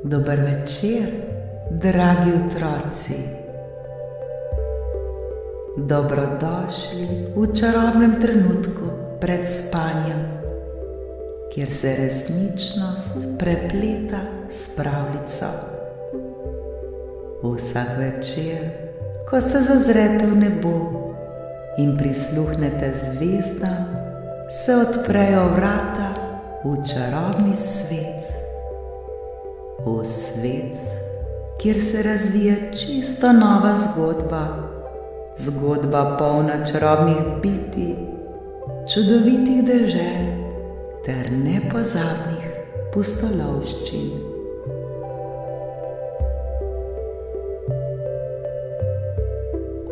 Dober večer, dragi otroci. Dobrodošli v čarobnem trenutku pred spanjem, kjer se resničnost prepleta s pravljico. Vsak večer, ko se zazrete v nebo in prisluhnete zvezdam, se odprejo vrata v čarobni svet. V svet, kjer se razvija čisto nova zgodba, zgodba polna čarobnih bitij, čudovitih dežel ter nepozabnih pustolovščin.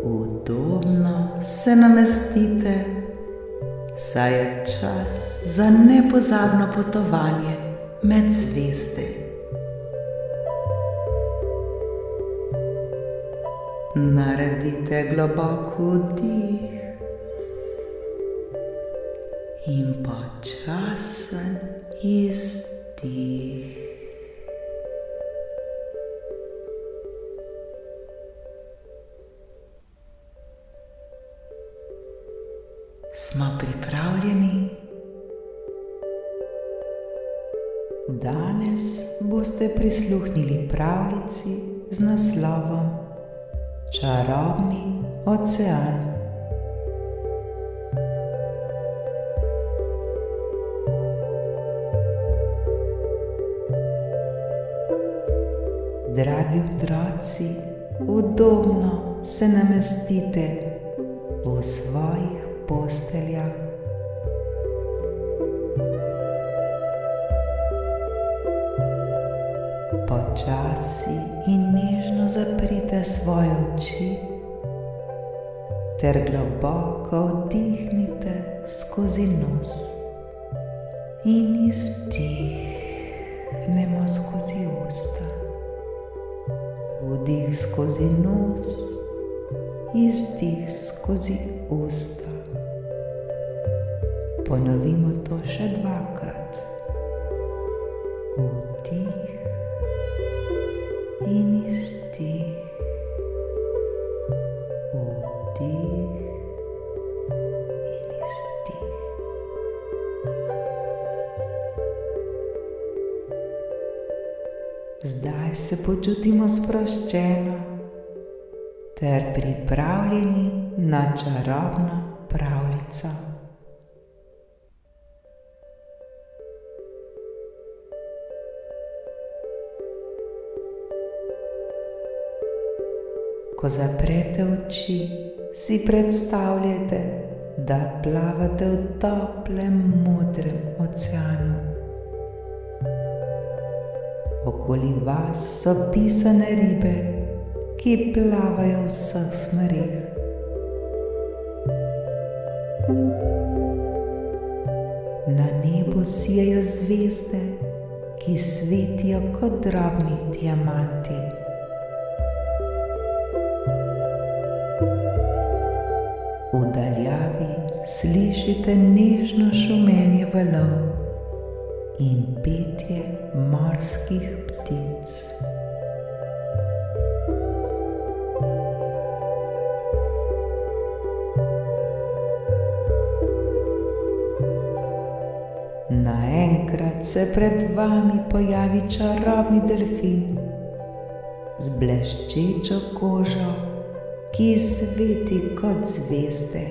Udobno se namestite, saj je čas za nepozabno potovanje med zvezde. Naredite globok vdih in počasen izdih. Smo pripravljeni? Danes boste prisluhnili pravljici z naslovom Čarobni ocean. Dragi otroci, udobno se namestite v svojih posteljah. Počasi in nežno zaprite svoje oči ter globoko vdihnite skozi nos in izdihnemo skozi usta. Vdih skozi nos, izdih skozi usta. Ponovimo to še dvakrat. Vdih in izdih, vdih in izdih. Zdaj se počutimo sproščeno ter pripravljeni na čarobno pravljico. Ko zaprete oči, si predstavljajte, da plavate v toplem modrem oceanu. Okoli vas so pisane ribe, ki plavajo v vseh smereh. Na nebu sijajo zvezde, ki svetijo kot drobni diamanti. V daljavi slišite nežno šumenje valov in petje morskih ptic. Naenkrat se pred vami pojavi čarobni delfin z bleščečo kožo, ki sveti kot zvezde.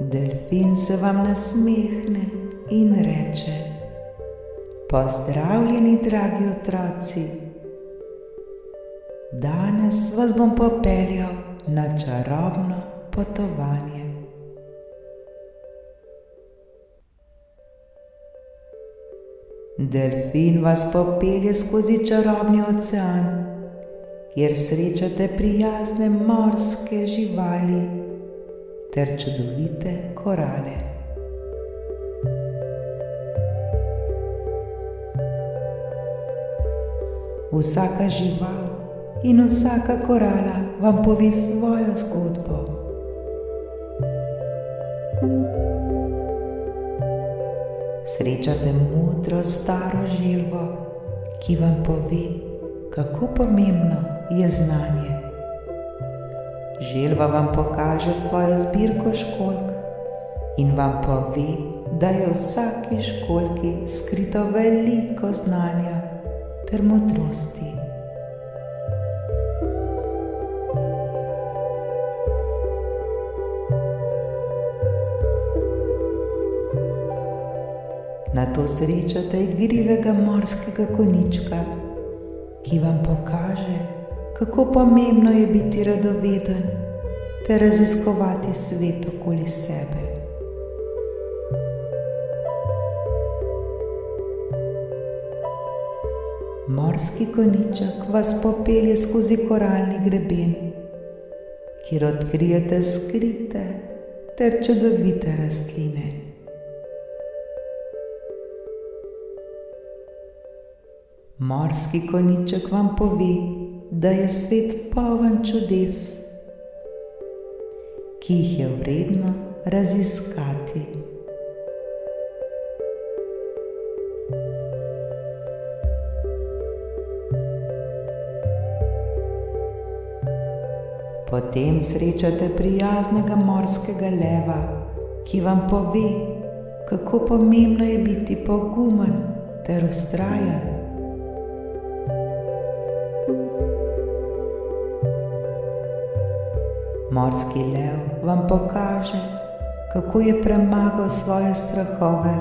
Delfin se vam nasmehne in reče: Pozdravljeni, dragi otroci! Danes vas bom popeljal na čarobno potovanje. Delfin vas popelje skozi čarobni ocean, kjer srečate prijazne morske živali ter čudovite korale. Vsaka žival in vsaka korala vam pove svojo zgodbo. srečate modro staro želvo, ki vam pove, kako pomembno je znanje. Želva vam pokaže svojo zbirko školjk in vam pove, da je v vsaki školjki skrito veliko znanja ter modrosti. Nato srečate igrivega morskega konjička, ki vam pokaže, kako pomembno je biti radoveden ter raziskovati svet okoli sebe. Morski konjiček vas popelje skozi koralni greben, kjer odkrijete skrite ter čudovite rastline. Morski konjiček vam pove, da je svet poln čudes, ki jih je vredno raziskati. Potem srečate prijaznega morskega leva, ki vam pove, kako pomembno je biti pogumen ter vztrajen. Morski lev vam pokaže, kako je premagal svoje strahove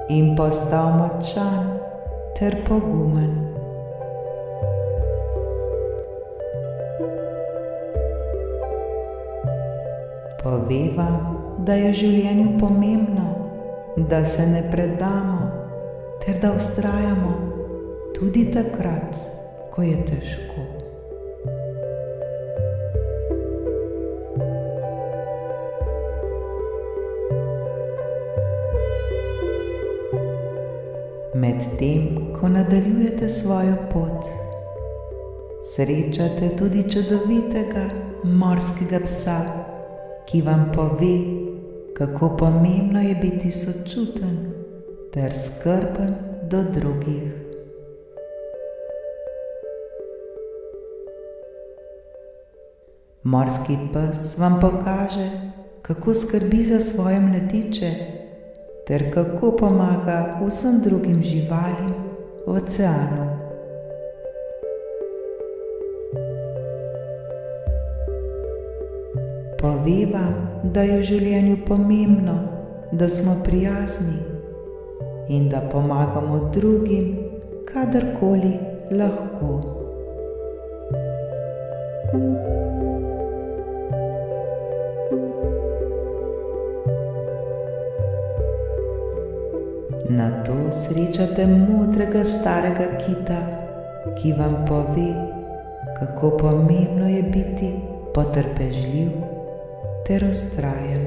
in postal močan ter pogumen. Pove vam, da je v življenju pomembno, da se ne predamo ter da vztrajamo tudi takrat, ko je težko. Medtem, ko nadaljujete svojo pot, srečate tudi čudovitega morskega psa, ki vam pove, kako pomembno je biti sočuten ter skrben do drugih. Morski pes vam pokaže, kako skrbi za svoje mladiče ter kako pomaga vsem drugim živalim v oceanu. Pove vam, da je v življenju pomembno, da smo prijazni in da pomagamo drugim, kadarkoli lahko. Nato srečate modrega starega kita, ki vam pove, kako pomembno je biti potrpežljiv ter vztrajen.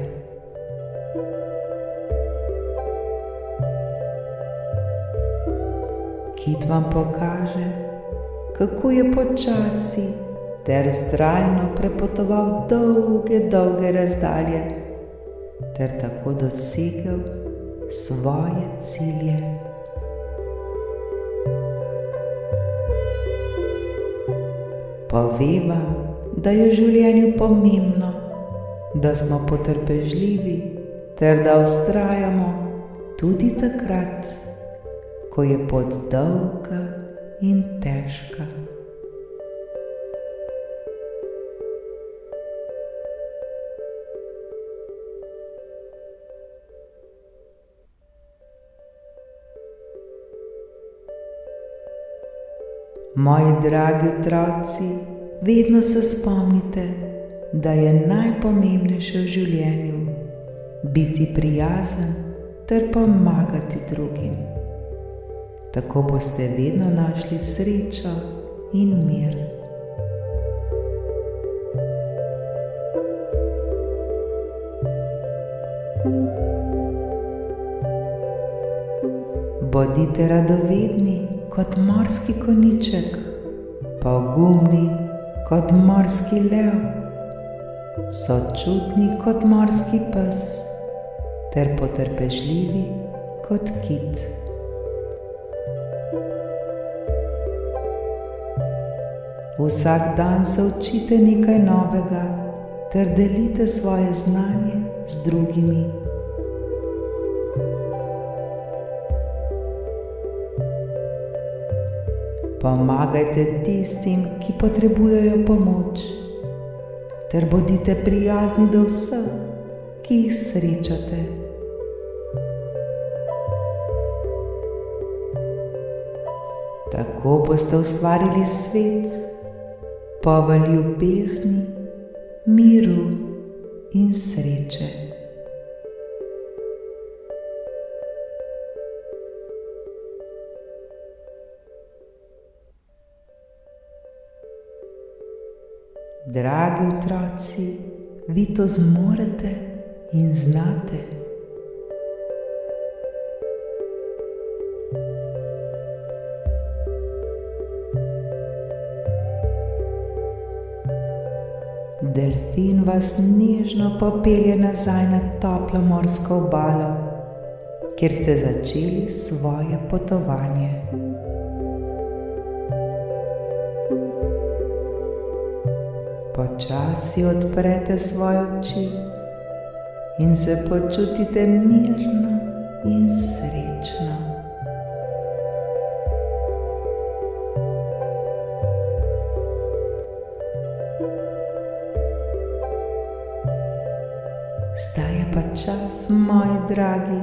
Kit vam pokaže, kako je počasi ter vztrajno prepotoval dolge razdalje ter tako dosegel svoje cilje. Pove vam, da je v življenju pomembno, da smo potrpežljivi ter da vztrajamo tudi takrat, ko je pot dolga in težka. Moji dragi otroci, vedno se spomnite, da je najpomembnejše v življenju biti prijazen ter pomagati drugim. Tako boste vedno našli srečo in mir. Bodite radovedni kot morski konjiček, pogumni kot morski lev, sočutni kot morski pes ter potrpežljivi kot kit. Vsak dan se učite nekaj novega ter delite svoje znanje z drugimi. Pomagajte tistim, ki potrebujejo pomoč, ter bodite prijazni do vseh, ki jih srečate. Tako boste ustvarili svet, poln ljubezni, miru in sreče. Dragi otroci, vi to zmorete in znate. Delfin vas nežno popelje nazaj na toplo morsko obalo, kjer ste začeli svoje potovanje. Počasi odprete svoje oči in se počutite mirno in srečno. Zdaj je pa čas, moji dragi,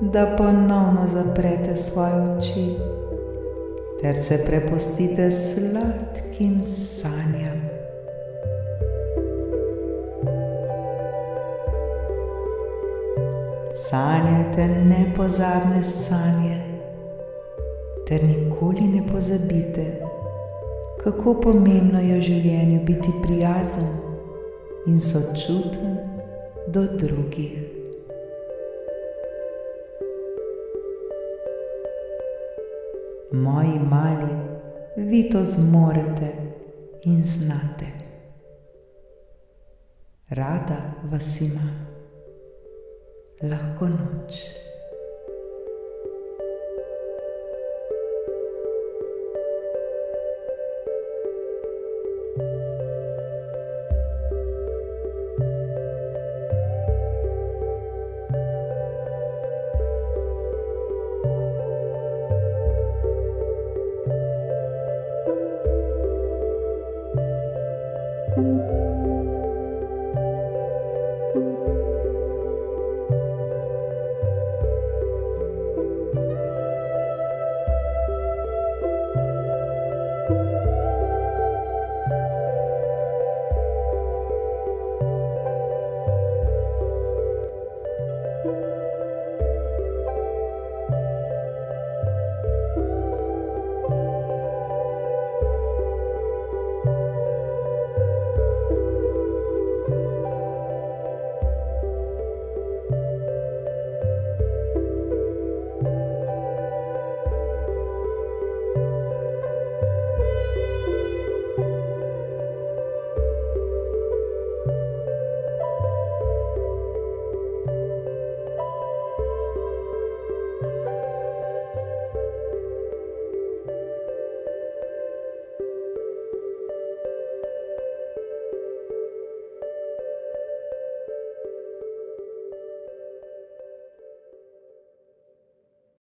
da ponovno zaprete svoje oči ter se prepustite sladkim sanjam. Sanjajte nepozabne sanje ter nikoli ne pozabite, kako pomembno je v življenju biti prijazen in sočuten do drugih. Moji mali, vi to zmorete in znate. Rada vas imam. Lahko noč. thank you